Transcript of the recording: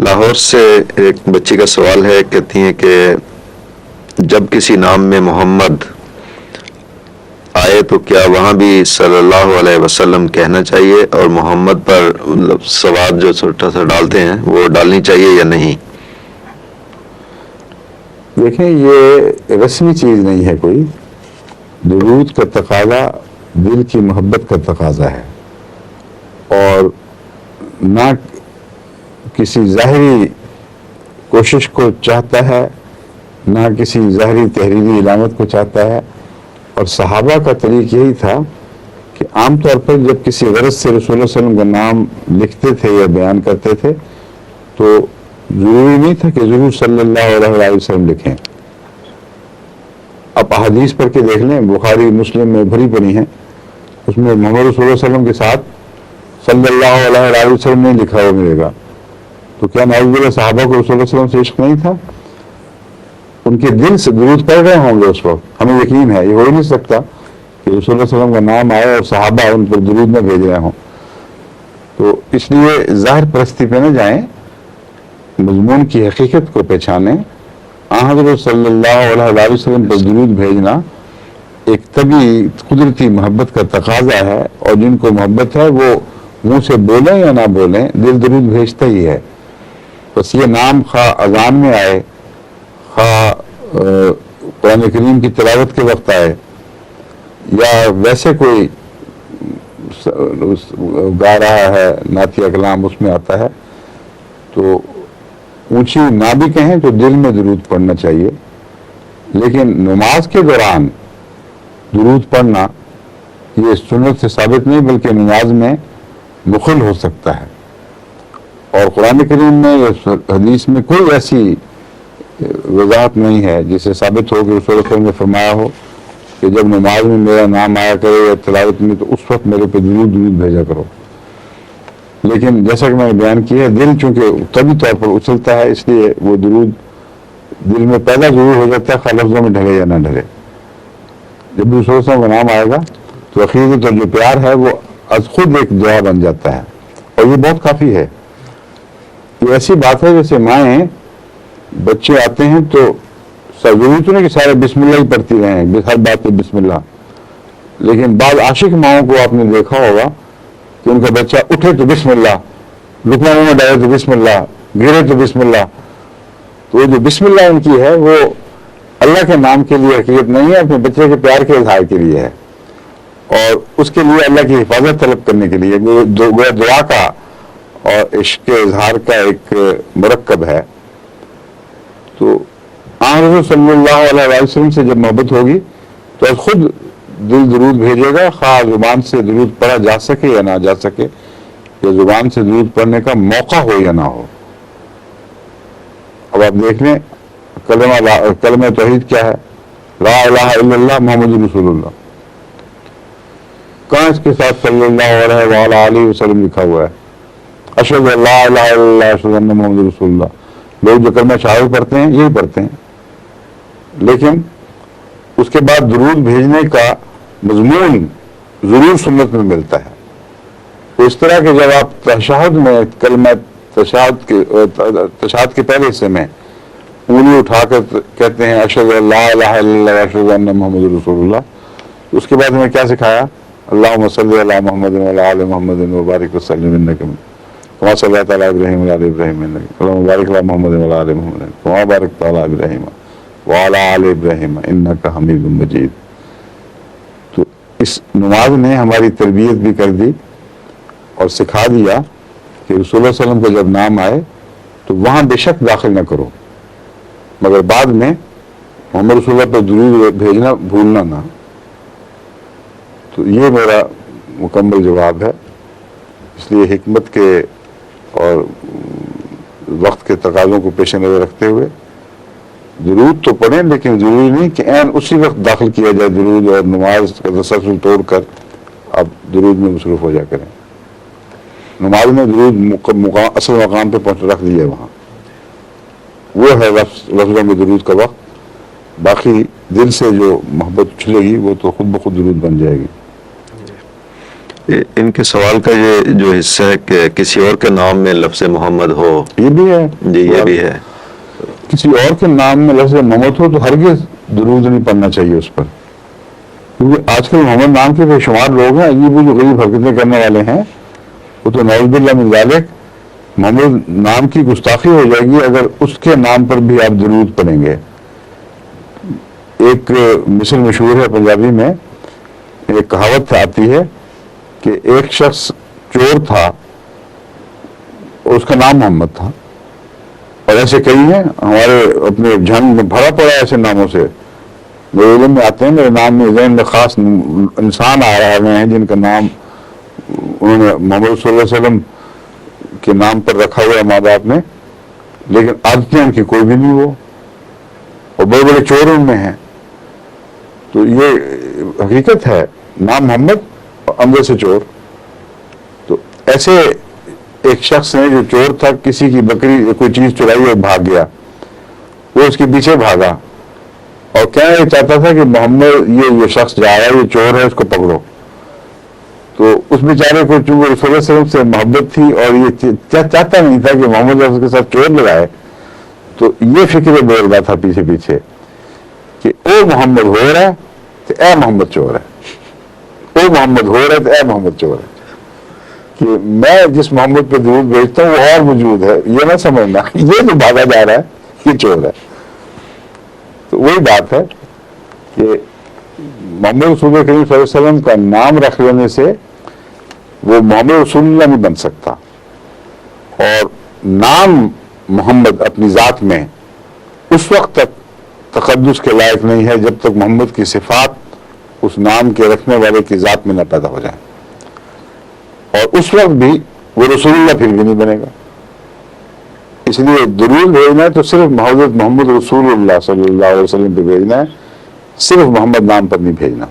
لاہور سے ایک بچی کا سوال ہے، کہتی ہیں کہ جب کسی نام میں محمد آئے تو کیا وہاں بھی صلی اللہ علیہ وسلم کہنا چاہیے، اور محمد پر مطلب سواد جو چھوٹا سا ڈالتے ہیں وہ ڈالنی چاہیے یا نہیں؟ دیکھیں، یہ رسمی چیز نہیں ہے کوئی. درود کا تقاضا دل کی محبت کا تقاضا ہے، اور نہ کسی ظاہری کوشش کو چاہتا ہے، نہ کسی ظاہری تحریری علامت کو چاہتا ہے. اور صحابہ کا طریق یہی تھا کہ عام طور پر جب کسی غرض سے رسول اللہ صلی اللہ علیہ وسلم کا نام لکھتے تھے یا بیان کرتے تھے تو ضروری نہیں تھا کہ ضرور صلی اللہ علیہ وسلم لکھیں. اب احادیث پڑھ کے دیکھ لیں، بخاری مسلم میں بھری پڑی ہیں، اس میں محمد رسول اللہ صلی اللہ علیہ وسلم کے ساتھ صلی اللہ علیہ وسلم نہیں لکھا ہوا ملے گا. تو کیا نعوذ باللہ صحابہ کو رسول اللہ صلی اللہ علیہ وسلم سے عشق نہیں تھا؟ ان کے دل سے درود پڑھ رہے ہوں گے اس وقت، ہمیں یقین ہے. یہ ہو ہی نہیں سکتا کہ رسول اللہ صلی اللہ علیہ وسلم کا نام آئے اور صحابہ ان پر درود نہ بھیج رہے ہوں. تو اس لیے ظاہر پرستی پہ نہ جائیں، مضمون کی حقیقت کو پہچانیں. حضرت صلی اللہ علیہ وسلم پر درود بھیجنا ایک طبعی قدرتی محبت کا تقاضا ہے، اور جن کو محبت ہے وہ منہ سے بولیں یا نہ بولیں دل درود بھیجتا ہی ہے. بس یہ نام خواہ اذان میں آئے، خواہ قرآن کریم کی تلاوت کے وقت آئے، یا ویسے کوئی گا رہا ہے نعتیہ کلام اس میں آتا ہے، تو اونچی نہ بھی کہیں تو دل میں درود پڑھنا چاہیے. لیکن نماز کے دوران درود پڑھنا یہ سنت سے ثابت نہیں، بلکہ نماز میں مخل ہو سکتا ہے. اور قرآن کریم میں یا حدیث میں کوئی ایسی وضاحت نہیں ہے جسے ثابت ہو کہ رسول اللہ صلی اللہ علیہ وسلم نے فرمایا ہو کہ جب نماز میں میرا نام آیا کرے یا تلاوت میں تو اس وقت میرے پہ درود بھیجا کرو. لیکن جیسا کہ میں نے بیان کیا ہے، دل چونکہ طبی طور پر اچھلتا ہے، اس لیے وہ درود دل میں پیدا ضرور ہو جاتا ہے، خواہ لفظوں میں ڈھلے یا نہ ڈھلے. جب رسول اللہ صلی اللہ علیہ وسلم کا نام آئے گا تو عقیدت اور جو پیار ہے وہ از خود ایک دعا بن جاتا ہے، اور یہ بہت کافی ہے. یہ ایسی بات ہے جیسے مائیں بچے آتے ہیں تو ضروری تو نہیں کہ سارے بسم اللہ ہی پڑھتی رہیں، ہر بات پہ بسم اللہ. لیکن بعض عاشق ماؤں کو آپ نے دیکھا ہوگا کہ ان کا بچہ اٹھے تو بسم اللہ، رکوع میں ڈالے تو بسم اللہ، گرے تو بسم اللہ. تو وہ جو بسم اللہ ان کی ہے وہ اللہ کے نام کے لیے حقیقت نہیں ہے، اپنے بچے کے پیار کے اظہار کے لیے ہے، اور اس کے لیے اللہ کی حفاظت طلب کرنے کے لیے. دعا کا اور عشق کے اظہار کا ایک مرکب ہے. تو حضرت صلی اللہ علیہ وسلم سے جب محبت ہوگی تو خود دل درود بھیجے گا، خواہ زبان سے درود پڑھا جا سکے یا نہ جا سکے، یا زبان سے درود پڑھنے کا موقع ہو یا نہ ہو. اب آپ دیکھ لیں کلمہ توحید کیا ہے؟ لا الہ الا اللہ محمد رسول اللہ. کہاں اس کے ساتھ صلی اللہ علیہ وسلم لکھا ہوا ہے؟ اشہد ان لا الہ الا اللہ اشہد ان محمد رسول اللہ. لوگ جو کلمہ شہادت پڑھتے ہیں یہی پڑھتے ہیں، لیکن اس کے بعد درود بھیجنے کا مضمون ضرور سنت میں ملتا ہے. تو اس طرح کہ جب آپ تشہد میں کلمہ تشہد کے پہلے حصے میں انگلی اٹھا کر کہتے ہیں اشہد ان لا الہ الا اللہ اشہد ان محمد رسول اللہ، اس کے بعد ہمیں کیا سکھایا؟ اللہم صلی علی محمد وعلی آل محمد وبارک وسلم انک کما صلیت علی ابراہیم وعلی آل ابراہیم انک اللہم بارک علی محمد وعلی آل محمد کما بارکت علی ابراہیم وعلی آل ابراہیم انک حمید مجید. تو اس نماز نے ہماری تربیت بھی کر دی اور سکھا دیا کہ رسول اللہ صلی اللہ علیہ وسلم کا جب نام آئے تو وہاں بے شک داخل نہ کرو، مگر بعد میں محمد رسول اللہ پر درود بھیجنا بھولنا نہ. تو یہ میرا مکمل جواب ہے. اس لیے حکمت کے اور وقت کے تقاضوں کو پیش نظر رکھتے ہوئے درود تو پڑھیں، لیکن ضروری نہیں کہ عین اسی وقت داخل کیا جائے درود، اور نماز کا تسلسل توڑ کر آپ درود میں مصروف ہو جا کریں. نماز میں درود اصل مقام پہ رکھ دیا وہاں، وہ ہے لفظوں میں درود کا وقت. باقی دل سے جو محبت اچھلے گی وہ تو خود بخود درود بن جائے گی. ان کے سوال کا یہ جو حصہ ہے کہ کسی اور کے نام میں لفظ محمد ہو، یہ بھی ہے جی یہ بھی ہے، کسی اور کے نام میں لفظ محمد ہو تو ہرگز درود نہیں پڑھنا چاہیے اس پر، کیونکہ آج کل محمد نام کے بے شمار لوگ ہیں عجیب و غریب حرکتیں کرنے والے ہیں، وہ تو نعوذ باللہ من ذالک محمد نام کی گستاخی ہو جائے گی اگر اس کے نام پر بھی آپ درود پڑھیں گے۔ ایک مثل مشہور ہے پنجابی میں، ایک کہاوت آتی ہے کہ ایک شخص چور تھا اور اس کا نام محمد تھا، اور ایسے کئی ہیں ہمارے اپنے جھنگ میں بھرا پڑا ایسے ناموں سے، میرے علم میں آتے ہیں، میرے نام میں ذہن میں خاص انسان آ رہے ہیں جن کا نام انہوں نے محمد صلی اللہ علیہ وسلم کے نام پر رکھا ہوا ہے ماں باپ نے، لیکن عادتیں ان کی کوئی بھی نہیں، وہ اور بڑے بڑے چور ان میں ہیں۔ تو یہ حقیقت ہے، نام محمد اور اندر سے چور۔ تو ایسے ایک شخص نے جو چور تھا، کسی کی بکری کوئی چیز چرائی اور بھاگ گیا، وہ اس کے پیچھے بھاگا اور کہنا یہ چاہتا تھا کہ محمد یہ شخص جا رہا ہے، یہ چور ہے، اس کو پکڑو۔ تو اس بیچارے کو چونکہ رسول اللہ علیہ وسلم سے محبت تھی اور یہ چاہتا نہیں تھا کہ محمد اس کے ساتھ چور لگائے، تو یہ فکر بول رہا تھا پیچھے پیچھے کہ او محمد ہو رہا ہے تو اے محمد چور ہے، او محمد ہو رہا ہے تو اے محمد چور ہے، کہ میں جس محمد پہ درود بھیجتا ہوں وہ اور موجود ہے، یہ نہ سمجھنا یہ جو بھاگا جا رہا ہے یہ چور ہے۔ تو وہی بات ہے کہ محمد رسول کریم صلی اللہ علیہ وسلم کا نام رکھ لینے سے وہ محمد رسول اللہ نہیں بن سکتا، اور نام محمد اپنی ذات میں اس وقت تک تقدس کے لائق نہیں ہے جب تک محمد کی صفات اس نام کے رکھنے والے کی ذات میں نہ پیدا ہو جائیں، اور اس وقت بھی وہ رسول اللہ پھر بھی نہیں بنے گا۔ اس لیے درود بھیجنا ہے تو صرف حضرت محمد رسول اللہ صلی اللہ علیہ وسلم پہ بھیجنا ہے، صرف محمد نام پر نہیں بھیجنا۔